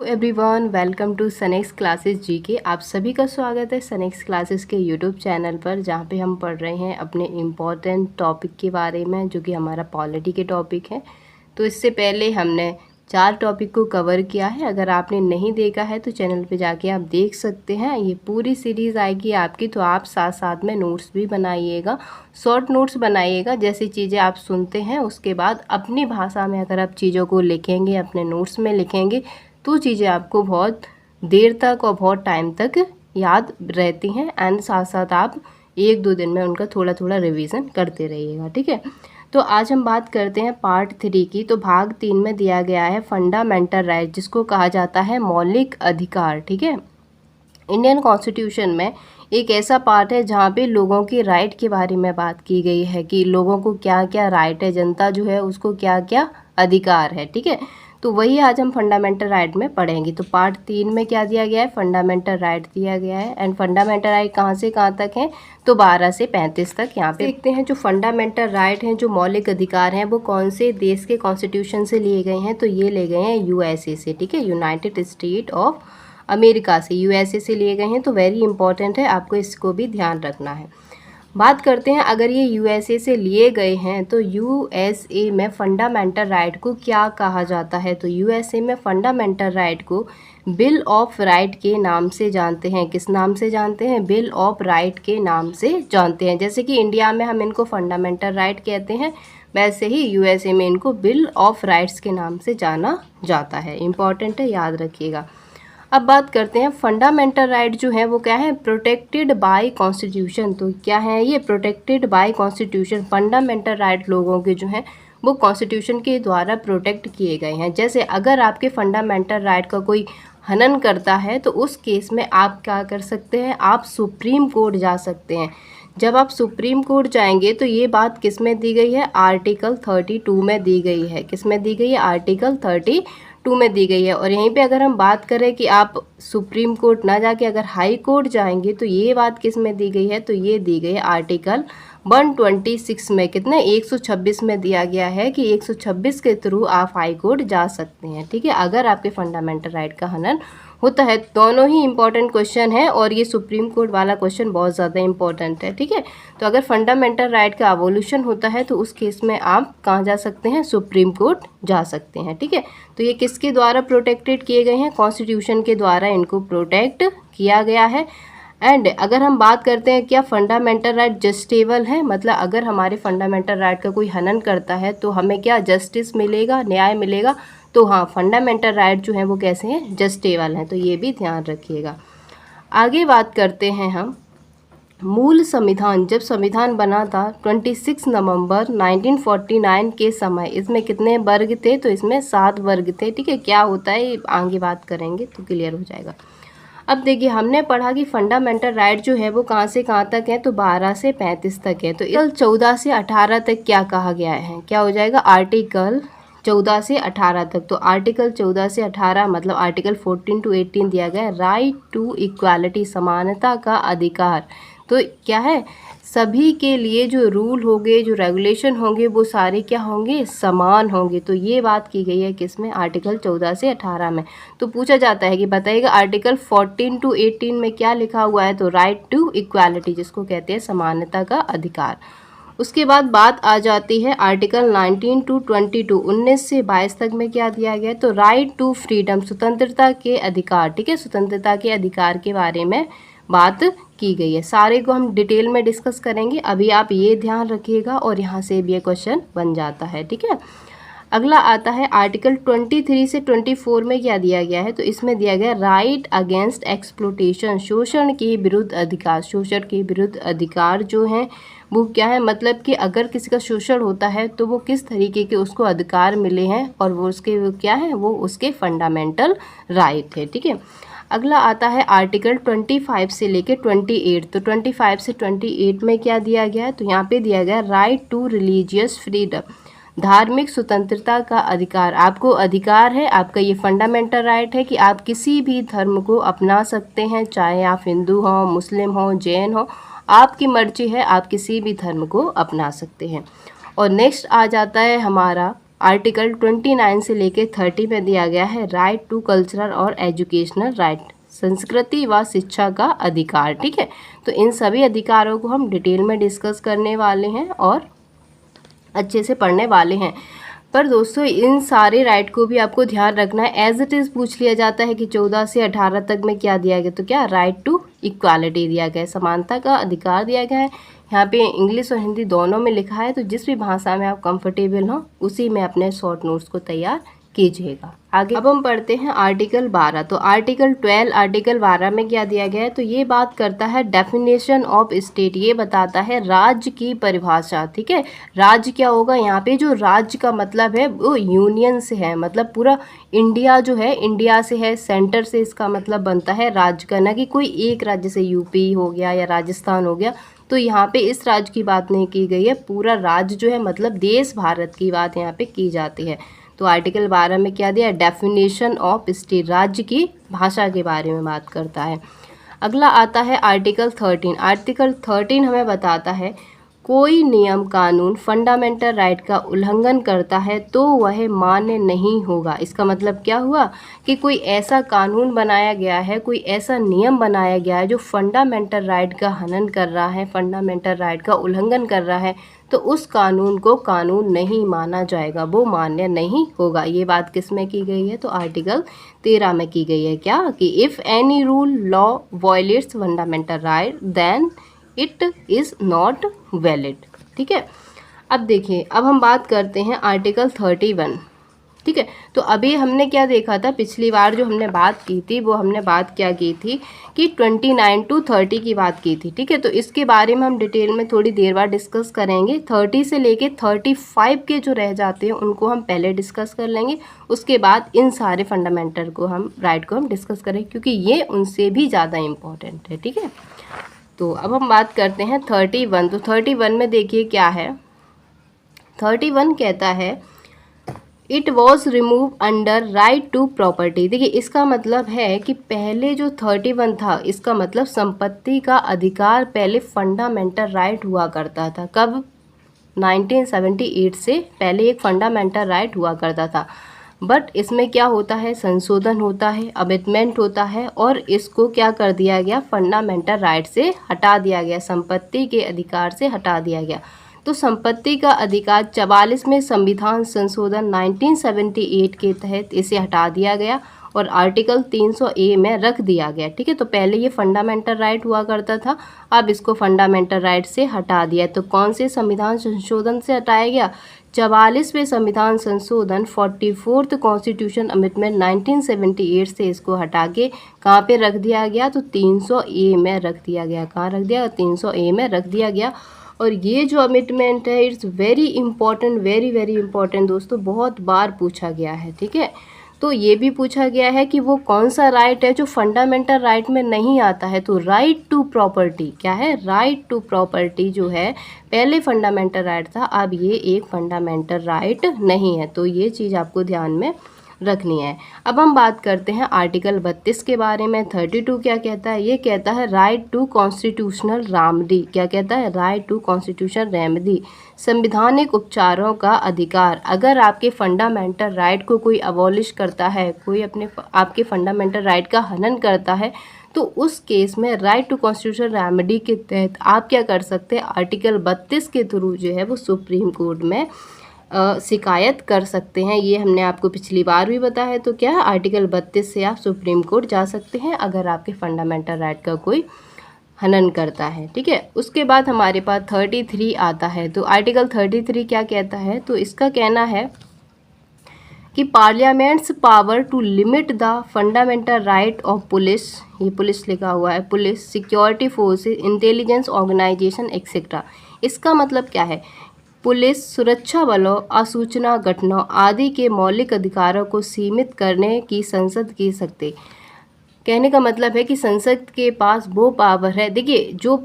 Everyone, welcome to Sanex classes GK. आप सभी का स्वागत है सनेक्स क्लासेस के यूट्यूब चैनल पर, जहां पे हम पढ़ रहे हैं अपने इम्पॉर्टेंट टॉपिक के बारे में, जो कि हमारा पॉलिटी के टॉपिक है। तो इससे पहले हमने 4 टॉपिक को कवर किया है। अगर आपने नहीं देखा है तो चैनल पे जाके आप देख सकते हैं। ये पूरी सीरीज़ आएगी आपकी, तो आप साथ साथ में नोट्स भी बनाइएगा, शॉर्ट नोट्स बनाइएगा। जैसी चीज़ें आप सुनते हैं उसके बाद अपनी भाषा में अगर आप चीज़ों को लिखेंगे, अपने नोट्स में लिखेंगे, तो चीज़ें आपको बहुत देर तक और बहुत टाइम तक याद रहती हैं। एंड साथ साथ आप 1-2 दिन में उनका थोड़ा थोड़ा रिवीजन करते रहिएगा, ठीक है। तो आज हम बात करते हैं पार्ट 3 की। तो भाग 3 में दिया गया है फंडामेंटल राइट, जिसको कहा जाता है मौलिक अधिकार, ठीक है। इंडियन कॉन्स्टिट्यूशन में एक ऐसा पार्ट है जहाँ पे लोगों की राइट के बारे में बात की गई है कि लोगों को क्या क्या राइट है, जनता जो है उसको क्या क्या अधिकार है, ठीक है। तो वही आज हम फंडामेंटल राइट में पढ़ेंगे। तो पार्ट 3 में क्या दिया गया है, फंडामेंटल राइट दिया गया है। एंड फंडामेंटल राइट कहाँ से कहाँ तक है, तो 12 से 35 तक। यहाँ पे देखते हैं जो फंडामेंटल राइट हैं, जो मौलिक अधिकार हैं, वो कौन से देश के कॉन्स्टिट्यूशन से लिए गए हैं। तो ये ले गए हैं यूएसए से, ठीक है, यूनाइटेड स्टेट ऑफ अमेरिका से, यूएसए से लिए गए हैं। तो वेरी इंपॉर्टेंट है, आपको इसको भी ध्यान रखना है। बात करते हैं, अगर ये यूएसए से लिए गए हैं तो यूएसए में फंडामेंटल राइट को क्या कहा जाता है। तो यूएसए में फंडामेंटल राइट को बिल ऑफ राइट के नाम से जानते हैं। किस नाम से जानते हैं, बिल ऑफ राइट के नाम से जानते हैं। जैसे कि इंडिया में हम इनको फंडामेंटल राइट कहते हैं, वैसे ही यूएसए में इनको बिल ऑफ राइट्स के नाम से जाना जाता है। इम्पॉर्टेंट है, याद रखिएगा। अब बात करते हैं फंडामेंटल राइट जो है वो क्या है, प्रोटेक्टेड बाय कॉन्स्टिट्यूशन। तो क्या है ये, protected by constitution. Fundamental right लोगों के जो हैं वो कॉन्स्टिट्यूशन के द्वारा प्रोटेक्ट किए गए हैं। जैसे अगर आपके फंडामेंटल राइट का कोई हनन करता है तो उस केस में आप क्या कर सकते हैं, आप सुप्रीम कोर्ट जा सकते हैं। जब आप सुप्रीम कोर्ट जाएंगे तो ये बात किस में दी गई है, आर्टिकल 32 में दी गई है। किस में दी गई है, आर्टिकल 32 में दी गई है। और यहीं पे अगर हम बात करें कि आप सुप्रीम कोर्ट ना जाके अगर हाई कोर्ट जाएंगे तो ये बात किस में दी गई है, तो ये दी गई है आर्टिकल 126 में। कितने, 126 में दिया गया है कि 126 के थ्रू आप हाई कोर्ट जा सकते हैं, ठीक है, अगर आपके फंडामेंटल राइट का हनन होता है। दोनों ही इंपॉर्टेंट क्वेश्चन है और ये सुप्रीम कोर्ट वाला क्वेश्चन बहुत ज़्यादा इंपॉर्टेंट है, ठीक है। तो अगर फंडामेंटल राइट का अवोल्यूशन होता है तो उस केस में आप कहाँ जा सकते हैं, सुप्रीम कोर्ट जा सकते हैं, ठीक है। तो ये किसके द्वारा प्रोटेक्टेड किए गए हैं, कॉन्स्टिट्यूशन के द्वारा इनको प्रोटेक्ट किया गया है। एंड अगर हम बात करते हैं क्या फंडामेंटल राइट जस्टेबल है, मतलब अगर हमारे फंडामेंटल राइट का कोई हनन करता है तो हमें क्या जस्टिस मिलेगा, न्याय मिलेगा। तो हाँ, फंडामेंटल राइट जो है वो कैसे हैं, जस्टेबल हैं। तो ये भी ध्यान रखिएगा। आगे बात करते हैं हम मूल संविधान। जब संविधान बना था 26 नवंबर 1949 के समय, इसमें कितने वर्ग थे, तो इसमें 7 वर्ग थे, ठीक है। क्या होता है आगे बात करेंगे तो क्लियर हो जाएगा। अब देखिए, हमने पढ़ा कि फंडामेंटल राइट जो है वो कहाँ से कहाँ तक है, तो 12 से 35 तक है। तो आर्टिकल 14 से 18 तक क्या कहा गया है, क्या हो जाएगा, आर्टिकल 14 से 18 तक। तो आर्टिकल 14 से 18 मतलब आर्टिकल 14 to 18 दिया गया है राइट टू इक्वालिटी, समानता का अधिकार। तो क्या है, सभी के लिए जो रूल होंगे, जो रेगुलेशन होंगे, वो सारे क्या होंगे, समान होंगे। तो ये बात की गई है किसमें, आर्टिकल 14 से 18 में। तो पूछा जाता है कि बताइएगा आर्टिकल 14 to 18 में क्या लिखा हुआ है, तो राइट टू इक्वालिटी, जिसको कहते हैं समानता का अधिकार। उसके बाद बात आ जाती है आर्टिकल 19 to 22, 19 से 22 तक में क्या दिया गया है, तो राइट टू फ्रीडम, स्वतंत्रता के अधिकार, ठीक है। स्वतंत्रता के अधिकार के बारे में बात की गई है। सारे को हम डिटेल में डिस्कस करेंगे। अभी आप ये ध्यान रखिएगा और यहाँ से भी ये क्वेश्चन बन जाता है, ठीक है। अगला आता है आर्टिकल 23 से 24 में क्या दिया गया है, तो इसमें दिया गया राइट अगेंस्ट एक्सप्लोटेशन, शोषण के विरुद्ध अधिकार। शोषण के विरुद्ध अधिकार जो हैं वो क्या है, मतलब कि अगर किसी का शोषण होता है तो वो किस तरीके के उसको अधिकार मिले हैं, और वो उसके वो क्या है, वो उसके फंडामेंटल राइट है, ठीक है। अगला आता है आर्टिकल 25 से लेके 28। तो 25 से 28 में क्या दिया गया है, तो यहाँ पे दिया गया राइट टू रिलीजियस फ्रीडम, धार्मिक स्वतंत्रता का अधिकार। आपको अधिकार है, आपका ये फंडामेंटल राइट है कि आप किसी भी धर्म को अपना सकते हैं, चाहे आप हिंदू हो, मुस्लिम हो, जैन हो, आपकी मर्जी है, आप किसी भी धर्म को अपना सकते हैं। और नेक्स्ट आ जाता है हमारा आर्टिकल 29 से लेके 30 में दिया गया है राइट टू कल्चरल और एजुकेशनल राइट, संस्कृति व शिक्षा का अधिकार। ठीक है, तो इन सभी अधिकारों को हम डिटेल में डिस्कस करने वाले हैं और अच्छे से पढ़ने वाले हैं। पर दोस्तों इन सारे राइट को भी आपको ध्यान रखना है, एज इट इज़ पूछ लिया जाता है कि 14 से 18 तक में क्या दिया गया, तो क्या राइट टू इक्वालिटी दिया गया है, समानता का अधिकार दिया गया है। यहाँ पे इंग्लिश और हिंदी दोनों में लिखा है, तो जिस भी भाषा में आप कंफर्टेबल हो उसी में अपने शॉर्ट नोट्स को तैयार कीजिएगा। आगे अब हम पढ़ते हैं आर्टिकल 12। तो आर्टिकल 12 आर्टिकल 12 में क्या दिया गया है, तो ये बात करता है डेफिनेशन ऑफ स्टेट, ये बताता है राज्य की परिभाषा। ठीक है, राज्य क्या होगा, यहाँ पे जो राज्य का मतलब है वो यूनियन से है, मतलब पूरा इंडिया जो है इंडिया से है, सेंटर से इसका मतलब बनता है राज्य का, ना कि कोई एक राज्य से यूपी हो गया या राजस्थान हो गया। तो यहाँ पे इस राज्य की बात नहीं की गई है, पूरा राज्य जो है मतलब देश भारत की बात यहाँ पे की जाती है। तो आर्टिकल 12 में क्या दिया, डेफिनेशन ऑफ स्टेट, राज्य की भाषा के बारे में बात करता है। अगला आता है आर्टिकल 13। आर्टिकल 13 हमें बताता है कोई नियम कानून फंडामेंटल राइट का उल्लंघन करता है तो वह मान्य नहीं होगा। इसका मतलब क्या हुआ कि कोई ऐसा कानून बनाया गया है, कोई ऐसा नियम बनाया गया है जो फंडामेंटल राइट का हनन कर रहा है, फंडामेंटल राइट का उल्लंघन कर रहा है, तो उस कानून को कानून नहीं माना जाएगा, वो मान्य नहीं होगा। ये बात किस में की गई है, तो आर्टिकल 13 में की गई है। क्या कि if any rule law violates fundamental right then it is not valid. ठीक है, अब देखिए, अब हम बात करते हैं आर्टिकल 31। ठीक है, तो अभी हमने क्या देखा था, पिछली बार जो हमने बात की थी वो हमने बात क्या की थी कि 29 to 30 की बात की थी। ठीक है, तो इसके बारे में हम डिटेल में थोड़ी देर बाद डिस्कस करेंगे। 30 से लेके 35 के जो रह जाते हैं उनको हम पहले डिस्कस कर लेंगे, उसके बाद इन सारे फंडामेंटल को हम राइट को हम डिस्कस करेंगे, क्योंकि ये उनसे भी ज़्यादा इम्पोर्टेंट है। ठीक है, तो अब हम बात करते हैं 31। तो 31 में देखिए क्या है, 31 कहता है it was remove under right to property. देखिए इसका मतलब है कि पहले जो 31 था इसका मतलब संपत्ति का अधिकार पहले फंडामेंटल राइट हुआ करता था। कब, 1978 से पहले एक फंडामेंटल राइट हुआ करता था, बट इसमें क्या होता है, संशोधन होता है, अमेंडमेंट होता है, और इसको क्या कर दिया गया, फंडामेंटल राइट से हटा दिया गया, संपत्ति के अधिकार से हटा दिया गया। तो संपत्ति का अधिकार 44 में संविधान संशोधन 1978 के तहत इसे हटा दिया गया और आर्टिकल 300A में रख दिया गया। ठीक है, तो पहले ये फंडामेंटल राइट हुआ करता था, अब इसको फंडामेंटल राइट से हटा दिया। तो कौन से संविधान संशोधन से हटाया गया, 44वें संविधान संशोधन 44th कॉन्स्टिट्यूशन अमेंडमेंट 1978 से इसको हटा के कहाँ पे रख दिया गया, तो 300A में रख दिया गया। कहाँ रख दिया, 300A में रख दिया गया। और ये जो अमेंडमेंट है it's very important, very very important दोस्तों, बहुत बार पूछा गया है। ठीक है, तो ये भी पूछा गया है कि वो कौन सा राइट है जो फंडामेंटल राइट में नहीं आता है, तो राइट टू प्रॉपर्टी। क्या है, राइट टू प्रॉपर्टी जो है पहले फंडामेंटल राइट था, अब ये एक फंडामेंटल राइट नहीं है। तो ये चीज़ आपको ध्यान में रखनी है। अब हम बात करते हैं आर्टिकल 32 के बारे में। 32 क्या कहता है, ये कहता है राइट टू कॉन्स्टिट्यूशनल रेमेडी। क्या कहता है, राइट टू कॉन्स्टिट्यूशनल रेमेडी, संवैधानिक उपचारों का अधिकार। अगर आपके फंडामेंटल राइट को कोई अबॉलिश करता है, कोई आपके फंडामेंटल राइट का हनन करता है, तो उस केस में राइट टू कॉन्स्टिट्यूशनल रेमेडी के तहत आप क्या कर सकते हैं, आर्टिकल 32 के थ्रू जो है वो सुप्रीम कोर्ट में शिकायत कर सकते हैं। ये हमने आपको पिछली बार भी बताया है। तो क्या है, आर्टिकल 32 से आप सुप्रीम कोर्ट जा सकते हैं अगर आपके फंडामेंटल राइट का कोई हनन करता है। ठीक है, उसके बाद हमारे पास 33 आता है। तो आर्टिकल 33 क्या कहता है, तो इसका कहना है कि parliament's power to limit the fundamental right of police, ये पुलिस लिखा हुआ है, police, security forces, intelligence organisation etcetera. इसका मतलब क्या है, पुलिस, सुरक्षा बलों, असूचना घटनाओं आदि के मौलिक अधिकारों को सीमित करने की संसद की सकती। कहने का मतलब है कि संसद के पास वो पावर है। देखिए जो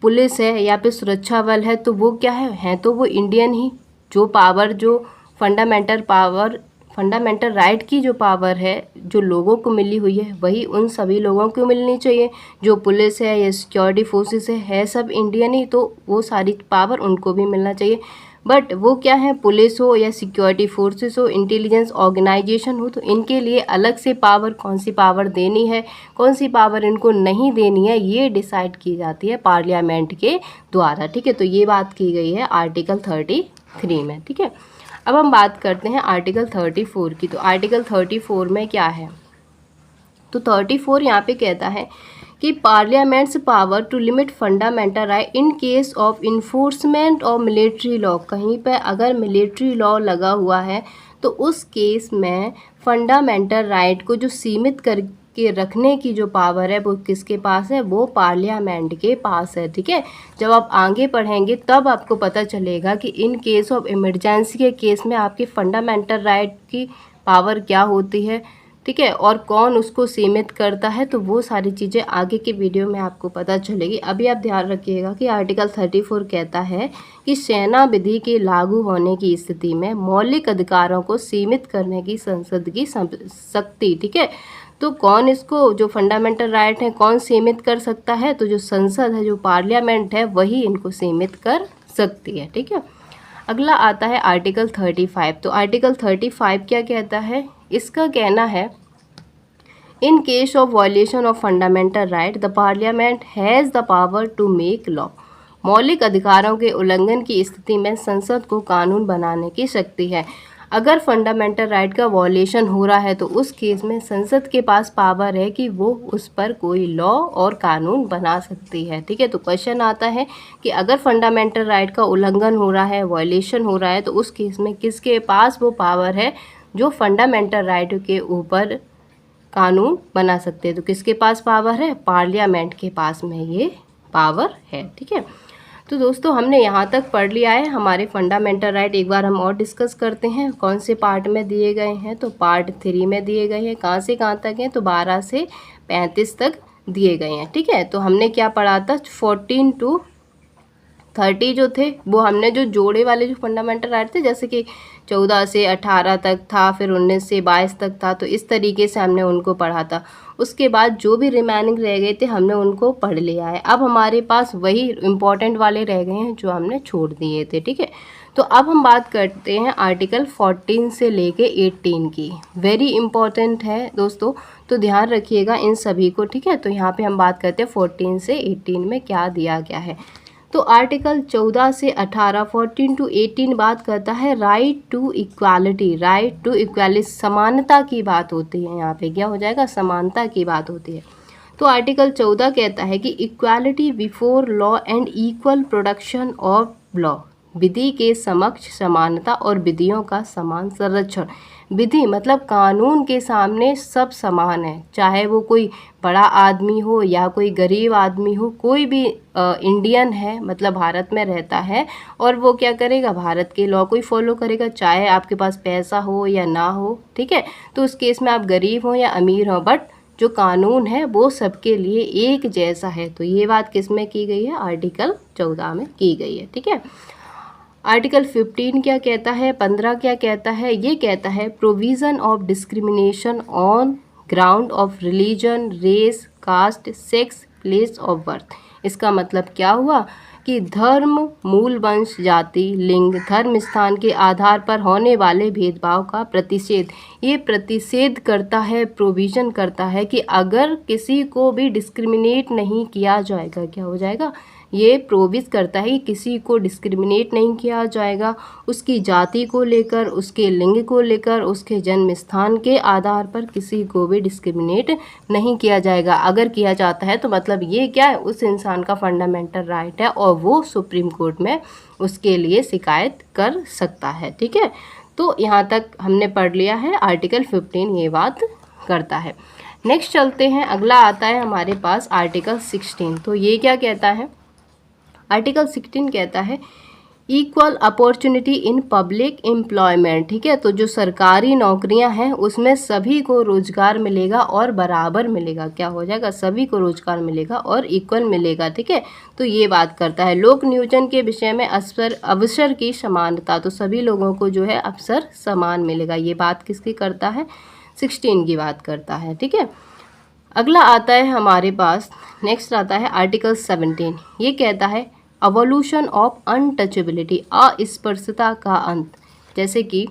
पुलिस है या फिर सुरक्षा बल है तो वो क्या है तो वो इंडियन ही। जो पावर, जो फंडामेंटल पावर, फंडामेंटल राइट की जो पावर है जो लोगों को मिली हुई है वही उन सभी लोगों को मिलनी चाहिए। जो पुलिस है या सिक्योरिटी फोर्सेस है सब इंडियन ही, तो वो सारी पावर उनको भी मिलना चाहिए। बट वो क्या है, पुलिस हो या सिक्योरिटी फोर्सेस हो, इंटेलिजेंस ऑर्गेनाइजेशन हो, तो इनके लिए अलग से पावर, कौन सी पावर देनी है, कौन सी पावर इनको नहीं देनी है, ये डिसाइड की जाती है पार्लियामेंट के द्वारा। ठीक है, तो ये बात की गई है आर्टिकल 33 में। ठीक है, अब हम बात करते हैं आर्टिकल 34 की। तो आर्टिकल 34 में क्या है, तो 34 यहाँ पे कहता है कि parliament's power to limit fundamental right in case of enforcement of military law. कहीं पर अगर मिलिट्री लॉ लगा हुआ है तो उस केस में फंडामेंटल राइट को जो सीमित करके रखने की जो पावर है वो किसके पास है, वो पार्लियामेंट के पास है। ठीक है, जब आप आगे पढ़ेंगे तब आपको पता चलेगा कि इन केस ऑफ इमरजेंसी के केस में आपके फंडामेंटल राइट की पावर क्या होती है। ठीक है, और कौन उसको सीमित करता है, तो वो सारी चीज़ें आगे के वीडियो में आपको पता चलेगी। अभी आप ध्यान रखिएगा कि आर्टिकल 34 कहता है कि सेना विधि के लागू होने की स्थिति में मौलिक अधिकारों को सीमित करने की संसद की शक्ति। ठीक है, तो कौन इसको, जो फंडामेंटल राइट है, कौन सीमित कर सकता है, तो जो संसद है, जो पार्लियामेंट है, वही इनको सीमित कर सकती है। ठीक है, अगला आता है आर्टिकल 35। तो आर्टिकल 35 क्या कहता है, इसका कहना है in case of violation of fundamental right the parliament has the power to make law. मौलिक अधिकारों के उल्लंघन की स्थिति में संसद को कानून बनाने की शक्ति है। अगर फंडामेंटल राइट का वायलेशन हो रहा है तो उस केस में संसद के पास पावर है कि वो उस पर कोई लॉ और कानून बना सकती है। ठीक है, तो क्वेश्चन आता है कि अगर फंडामेंटल राइट का उल्लंघन हो रहा है, वायलेशन हो रहा है, तो उस केस में किसके पास वो पावर है जो फंडामेंटल राइट के ऊपर कानून बना सकते हैं। तो किसके पास पावर है, पार्लियामेंट के पास में ये पावर है। ठीक है, तो दोस्तों हमने यहाँ तक पढ़ लिया है हमारे फंडामेंटल राइट। एक बार हम और डिस्कस करते हैं कौन से पार्ट में दिए गए हैं। तो पार्ट 3 में दिए गए हैं, कहाँ से कहाँ तक हैं, तो 12 से 35 तक दिए गए हैं। ठीक है, तो हमने क्या पढ़ा था, 14 to 30 जो थे वो हमने जो जोड़े वाले जो फंडामेंटल राइट थे, जैसे कि 14 से 18 तक था, फिर 19 से 22 तक था, तो इस तरीके से हमने उनको पढ़ा था। उसके बाद जो भी रिमेनिंग रह गए थे हमने उनको पढ़ लिया है। अब हमारे पास वही इम्पोर्टेंट वाले रह गए हैं जो हमने छोड़ दिए थे। ठीक है, तो अब हम बात करते हैं आर्टिकल 14 से लेके 18 की। वेरी इंपॉर्टेंट है दोस्तों, तो ध्यान रखिएगा इन सभी को। ठीक है, तो यहाँ पे हम बात करते हैं 14 से 18 में क्या दिया गया है। तो आर्टिकल 14 से 18, 14 to 18 बात करता है right to equality. Right to equality, समानता की बात होती है। यहाँ पे क्या हो जाएगा, समानता की बात होती है। तो आर्टिकल 14 कहता है कि equality before law and equal production of law. विधि के समक्ष समानता और विधियों का समान संरक्षण। विधि मतलब कानून के सामने सब समान है, चाहे वो कोई बड़ा आदमी हो या कोई गरीब आदमी हो, कोई भी इंडियन है मतलब भारत में रहता है और वो क्या करेगा, भारत के लॉ को ही फॉलो करेगा, चाहे आपके पास पैसा हो या ना हो। ठीक है, तो उस केस में आप गरीब हो या अमीर हो, बट जो कानून है वो सबके लिए एक जैसा है। तो ये बात किस में की गई है, आर्टिकल 14 में की गई है। ठीक है, आर्टिकल 15 क्या कहता है, 15 क्या कहता है, ये कहता है provision of discrimination on ground of religion, race, caste, sex, place of birth. इसका मतलब क्या हुआ कि धर्म, मूल वंश, जाति, लिंग, धर्म स्थान के आधार पर होने वाले भेदभाव का प्रतिषेध। ये प्रतिषेध करता है, प्रोविज़न करता है कि अगर किसी को भी डिस्क्रिमिनेट नहीं किया जाएगा, क्या हो जाएगा, ये प्रोविज़ करता है कि किसी को डिस्क्रिमिनेट नहीं किया जाएगा उसकी जाति को लेकर, उसके लिंग को लेकर, उसके जन्म स्थान के आधार पर किसी को भी डिस्क्रिमिनेट नहीं किया जाएगा। अगर किया जाता है तो मतलब ये क्या है, उस इंसान का फंडामेंटल राइट है और वो सुप्रीम कोर्ट में उसके लिए शिकायत कर सकता है। ठीक है, तो यहाँ तक हमने पढ़ लिया है, आर्टिकल 15 ये बात करता है। नेक्स्ट चलते हैं, अगला आता है हमारे पास आर्टिकल 16। तो ये क्या कहता है, आर्टिकल 16 कहता है equal opportunity in public employment. ठीक है, तो जो सरकारी नौकरियां हैं उसमें सभी को रोजगार मिलेगा और बराबर मिलेगा। क्या हो जाएगा, सभी को रोजगार मिलेगा और इक्वल मिलेगा। ठीक है, तो ये बात करता है लोक नियोजन के विषय में अवसर की समानता। तो सभी लोगों को जो है अवसर समान मिलेगा। ये बात किसकी करता है, 16 की बात करता है। ठीक है, अगला आता है हमारे पास, नेक्स्ट आता है आर्टिकल 17। ये कहता है अवोल्यूशन ऑफ अनटचेबिलिटी, अस्पर्शता का अंत। जैसे कि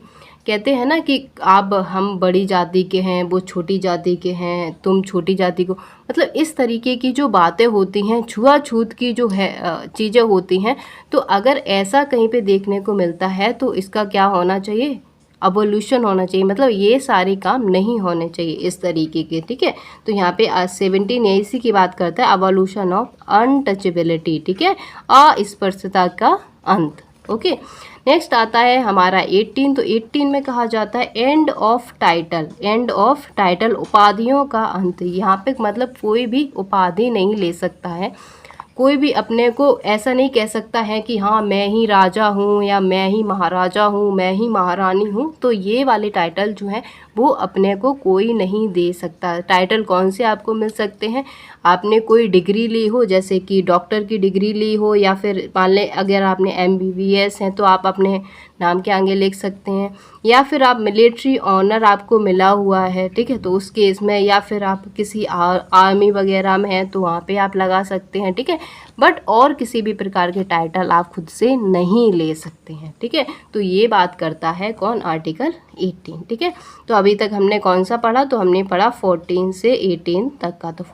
कहते हैं ना कि आप हम बड़ी जाति के हैं, वो छोटी जाति के हैं, तुम छोटी जाति को, मतलब इस तरीके की जो बातें होती हैं, छुआछूत की जो है चीज़ें होती हैं, तो अगर ऐसा कहीं पे देखने को मिलता है तो इसका क्या होना चाहिए, अवोल्यूशन होना चाहिए, मतलब ये सारे काम नहीं होने चाहिए इस तरीके के, ठीक है। तो यहाँ पे 1780 की बात करता है, अवोल्यूशन ऑफ अनटचेबिलिटी, ठीक है, अस्पर्शता का अंत। ओके, नेक्स्ट आता है हमारा 18। तो 18 में कहा जाता है end of title, end of title, उपाधियों का अंत। यहाँ पे मतलब कोई भी उपाधि नहीं ले सकता है, कोई भी अपने को ऐसा नहीं कह सकता है कि हाँ मैं ही राजा हूँ या मैं ही महाराजा हूँ, मैं ही महारानी हूँ। तो ये वाले टाइटल जो हैं वो अपने को कोई नहीं दे सकता। टाइटल कौन से आपको मिल सकते हैं, आपने कोई डिग्री ली हो, जैसे कि डॉक्टर की डिग्री ली हो, या फिर मान लें अगर आपने MBBS हैं तो आप अपने नाम के आगे लिख सकते हैं, या फिर आप मिलिट्री ऑनर आपको मिला हुआ है, ठीक है, तो उस केस में, या फिर आप किसी आर्मी वगैरह में हैं तो वहाँ पे आप लगा सकते हैं, ठीक है। बट और किसी भी प्रकार के टाइटल आप खुद से नहीं ले सकते हैं, ठीक है। तो ये बात करता है कौन, आर्टिकल 18, ठीक है। तो अभी तक हमने कौन सा पढ़ा, तो हमने पढ़ा 14 से 18 तक का। तो